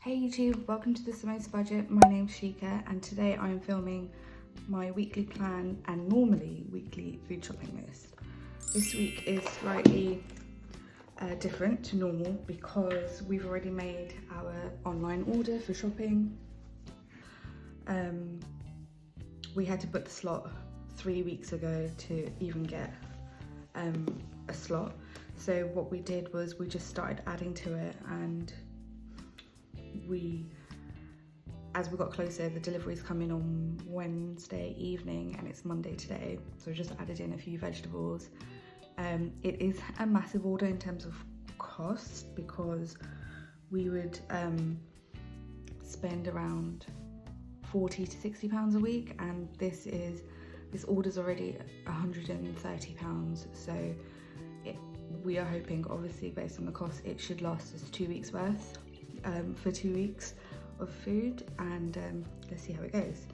Hey YouTube, welcome to the Samosa Budget. My name's Shika and today I'm filming my weekly plan and normally weekly food shopping list. This week is slightly different to normal because we've already made our online order for shopping. We had to book the slot 3 weeks ago to even get a slot. So what we did was we just started adding to it, and as we got closer, the deliveries come in on Wednesday evening and it's Monday today, so we just added in a few vegetables. It is a massive order in terms of cost because we would spend around £40 to £60 a week, and this order's already £130, so we are hoping, obviously based on the cost, it should last us 2 weeks worth for 2 weeks of food, and let's see how it goes.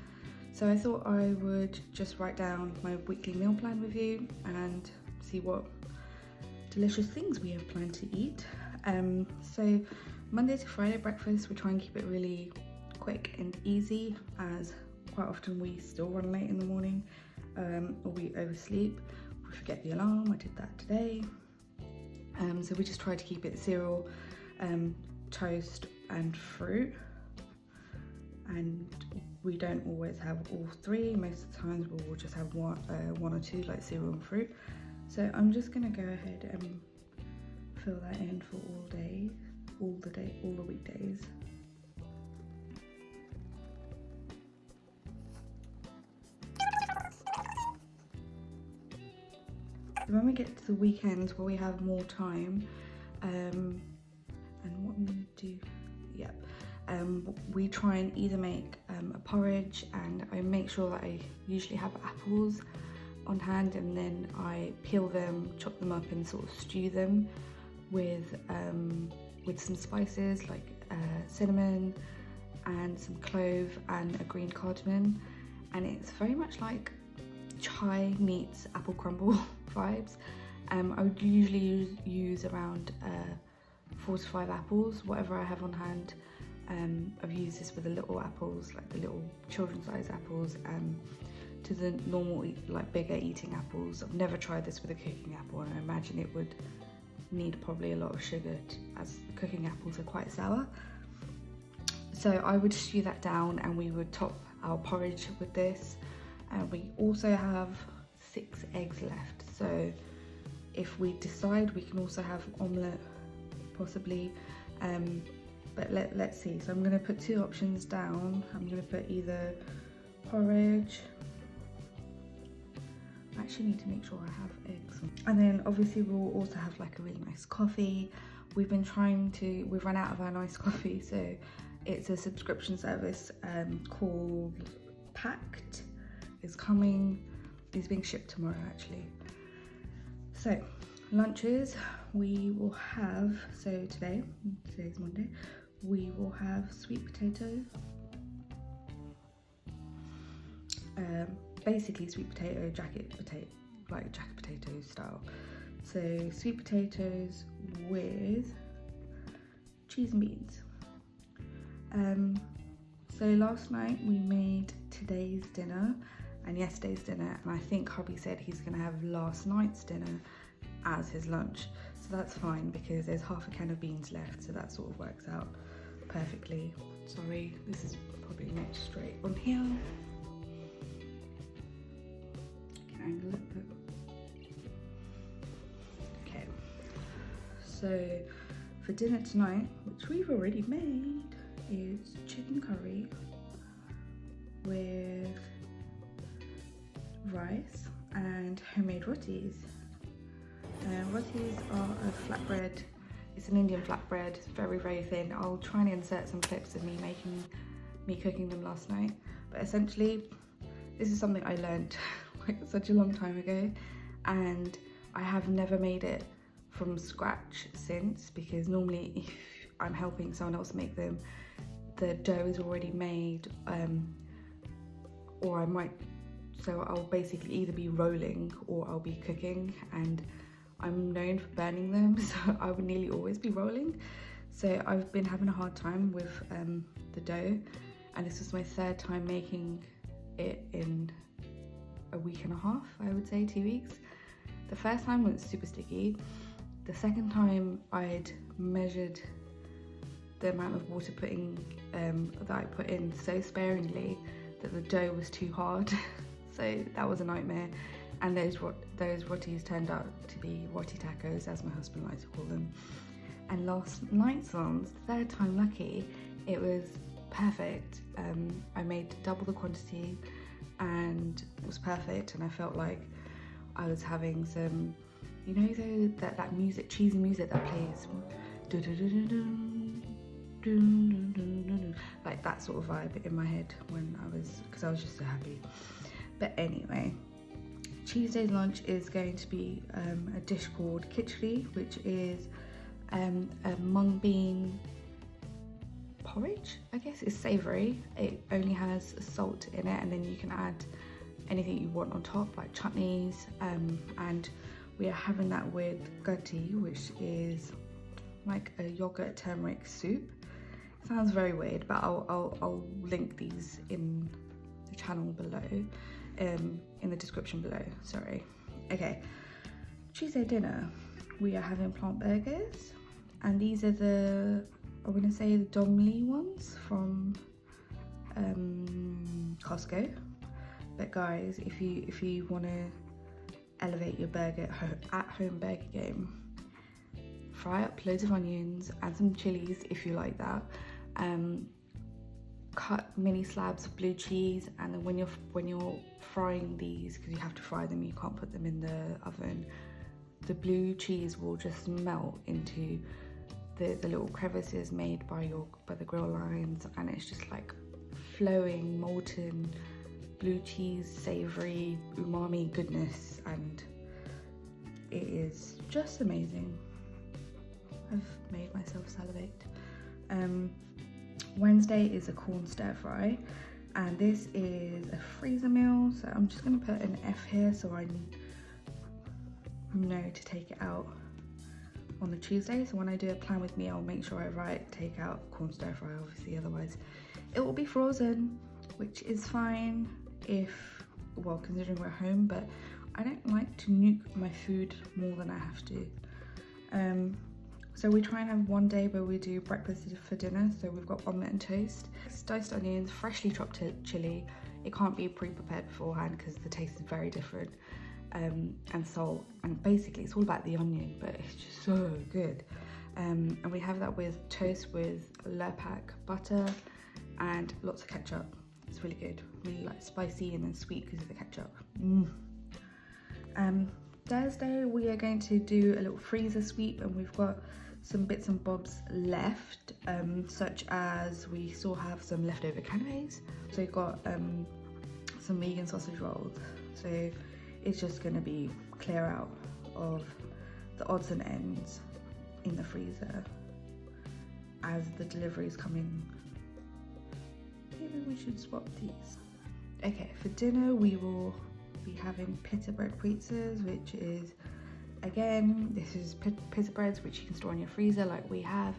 So I thought I would just write down my weekly meal plan with you and see what delicious things we have planned to eat. So Monday to Friday breakfast, we try and keep it really quick and easy, as quite often we still run late in the morning, or we oversleep, we forget the alarm. I did that today. So we just try to keep it cereal, toast and fruit, and we don't always have all three. Most of the times we'll just have one or two, like cereal and fruit. So I'm just gonna go ahead and fill that in for all the weekdays. When we get to the weekends where we have more time, and what I'm gonna do, we try and either make a porridge, and I make sure that I usually have apples on hand, and then I peel them, chop them up and sort of stew them with some spices like cinnamon and some clove and a green cardamom, and it's very much like chai meets apple crumble vibes. I would usually use around 4 to 5 apples, whatever I have on hand. I've used this with the little apples, like the little children's size apples, to the normal, like bigger eating apples. I've never tried this with a cooking apple, and I imagine it would need probably a lot of sugar as cooking apples are quite sour. So I would stew that down and we would top our porridge with this. We also have 6 eggs left, so if we decide, we can also have omelette possibly, but let's see. So I'm going to put 2 options down. I'm going to put either porridge, I actually need to make sure I have eggs, and then obviously we'll also have like a really nice coffee. We've run out of our nice coffee, so it's a subscription service called Pact. Is being shipped tomorrow actually. So lunches we will have, so today's Monday, we will have sweet potato, basically sweet potato, jacket potato style. So sweet potatoes with cheese and beans. So last night we made today's dinner and yesterday's dinner, and I think hubby said he's gonna have last night's dinner as his lunch, so that's fine because there's half a can of beans left, so that sort of works out perfectly. Sorry, this is probably not straight on here. Can I angle it? Okay, so for dinner tonight, which we've already made, is chicken curry with rice and homemade rotis. Rotis are a flatbread. It's an Indian flatbread. It's very, very thin. I'll try and insert some clips of me cooking them last night. But essentially, this is something I learned like such a long time ago, and I have never made it from scratch since, because normally if I'm helping someone else make them, the dough is already made, or so I'll basically either be rolling or I'll be cooking, and I'm known for burning them, so I would nearly always be rolling. So I've been having a hard time with the dough, and this was my third time making it in a week and a half, I would say 2 weeks. The first time was super sticky. The second time I'd measured the amount of water that I put in so sparingly that the dough was too hard. So that was a nightmare. And those rotis turned out to be roti tacos, as my husband likes to call them. And last night's ones, the third time lucky, it was perfect. I made double the quantity and it was perfect, and I felt like I was having some, you know, that music, cheesy music that plays like that sort of vibe in my head because I was just so happy. But anyway, Tuesday's lunch is going to be a dish called khichdi, which is a mung bean porridge, I guess. It's savoury. It only has salt in it, and then you can add anything you want on top, like chutneys, and we are having that with gatti, which is like a yogurt turmeric soup. Sounds very weird, but I'll link these in the channel below, in the description below, sorry. Okay, Tuesday dinner, we are having plant burgers, and these are I'm gonna say the Dong Li ones from Costco. But guys, if you want to elevate your burger at home burger game, fry up loads of onions, add some chilies if you like that, cut mini slabs of blue cheese, and then when you're frying these, because you have to fry them, you can't put them in the oven, the blue cheese will just melt into the little crevices made by the grill lines, and it's just like flowing molten blue cheese, savory umami goodness, and it is just amazing. I've made myself salivate. Wednesday is a corn stir fry, and this is a freezer meal, so I'm just going to put an F here so I know to take it out on the Tuesday. So when I do a plan with me, I'll make sure I write take out corn stir fry, obviously, otherwise it will be frozen, which is fine considering we're home, but I don't like to nuke my food more than I have to. So we try and have one day where we do breakfast for dinner. So we've got omelette and toast, diced onions, freshly chopped chili. It can't be pre-prepared beforehand because the taste is very different, and salt. And basically it's all about the onion, but it's just so good. And we have that with toast with Lurpak butter and lots of ketchup. It's really good, really like spicy and then sweet because of the ketchup. Thursday we are going to do a little freezer sweep, and we've got some bits and bobs left, such as we still have some leftover canapes. So we've got some vegan sausage rolls. So it's just going to be clear out of the odds and ends in the freezer as the deliveries come in. Maybe we should swap these. Okay, for dinner we will be having pita bread pizzas, which is, again, this is pita breads which you can store in your freezer like we have,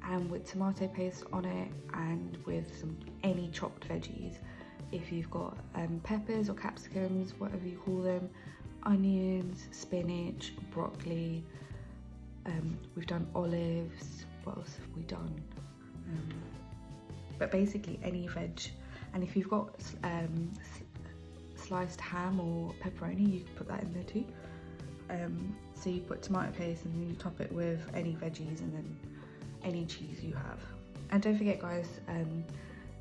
and with tomato paste on it, and with any chopped veggies. If you've got peppers or capsicums, whatever you call them, onions, spinach, broccoli, we've done olives, what else have we done? But basically any veg, and if you've got sliced ham or pepperoni, you can put that in there too. So you put tomato paste and then you top it with any veggies and then any cheese you have. And don't forget guys,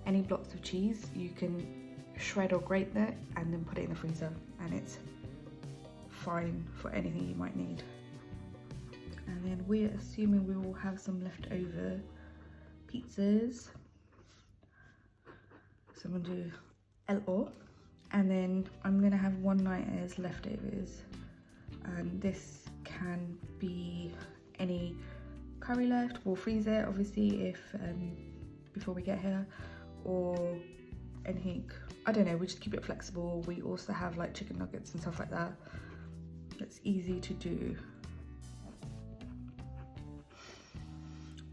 any blocks of cheese you can shred or grate that and then put it in the freezer, and it's fine for anything you might need. And then we're assuming we will have some leftover pizzas, so I'm gonna do LO, and then I'm gonna have one night as leftovers, and this can be any curry left. We'll freeze it obviously if before we get here, or anything, I don't know, we just keep it flexible. We also have like chicken nuggets and stuff like that. It's easy to do.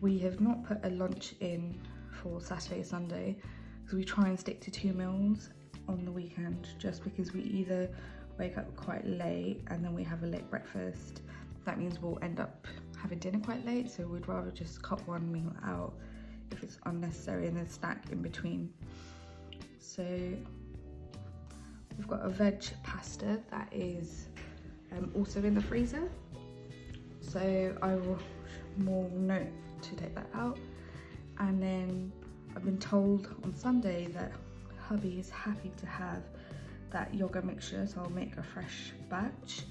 We have not put a lunch in for Saturday, Sunday, because we try and stick to 2 meals on the weekend, just because we either wake up quite late and then we have a late breakfast. That means we'll end up having dinner quite late, so we'd rather just cut one meal out if it's unnecessary and then snack in between. So we've got a veg pasta that is also in the freezer, so I will more note to take that out. And then I've been told on Sunday that hubby is happy to have that yogurt mixture, so I'll make a fresh batch,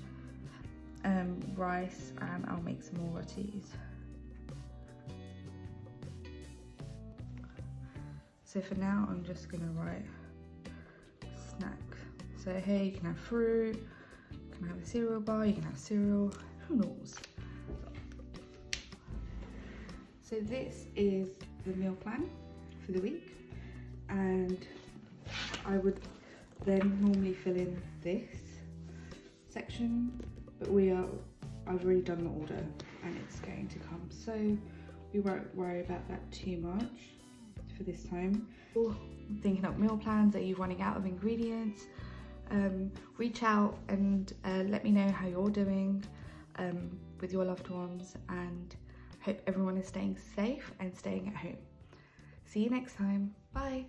rice, and I'll make some more rotis. So for now, I'm just gonna write snack. So here you can have fruit, you can have a cereal bar, you can have cereal, who knows? So this is the meal plan for the week, and I would then normally fill in this section, but I've already done the order and it's going to come, so we won't worry about that too much for this time. Thinking up meal plans, are you running out of ingredients? Reach out and let me know how you're doing with your loved ones, and hope everyone is staying safe and staying at home. See you next time. Bye.